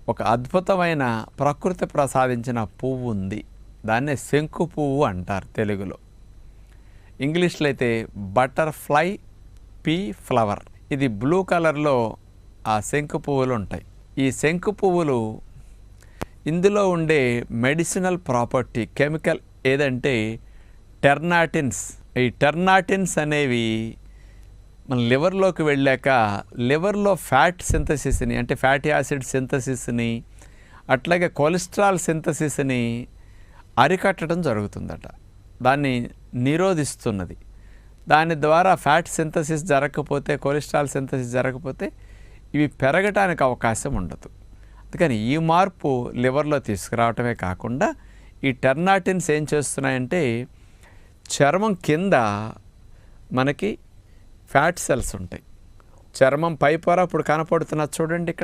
ఒక అద్భుతమైన ప్రకృతి ప్రసాదించిన పువ్వు ఉంది. దాన్నే శంకు పువ్వు అంటారు తెలుగులో. ఇంగ్లీష్లో అయితే బటర్ఫ్లై పీ ఫ్లవర్. ఇది బ్లూ కలర్లో ఆ శంకు పువ్వులు ఉంటాయి. ఈ శంకు పువ్వులు ఇందులో ఉండే మెడిసినల్ ప్రాపర్టీ కెమికల్ ఏదంటే టెర్నాటిన్స్. ఈ టెర్నాటిన్స్ అనేవి మన లివర్లోకి వెళ్ళాక లివర్లో ఫ్యాట్ సింథసిస్ని అంటే ఫ్యాటీ యాసిడ్ సింథసిస్ని అట్లాగే కొలెస్ట్రాల్ సింథసిస్ని అరికట్టడం జరుగుతుందట. దాన్ని నిరోధిస్తున్నది. దాని ద్వారా ఫ్యాట్ సింథసిస్ జరగకపోతే, కొలెస్ట్రాల్ సింథసిస్ జరగకపోతే ఇవి పెరగటానికి అవకాశం ఉండదు. అందుకని ఈ మార్పు లివర్లో తీసుకురావటమే కాకుండా ఈ టెర్నాటిన్స్ ఏం చేస్తున్నాయంటే చర్మం కింద మనకి ఫ్యాట్ సెల్స్ ఉంటాయి. చర్మం పై పొర ఇప్పుడు కనపడుతున్నది చూడండి ఇక్కడ.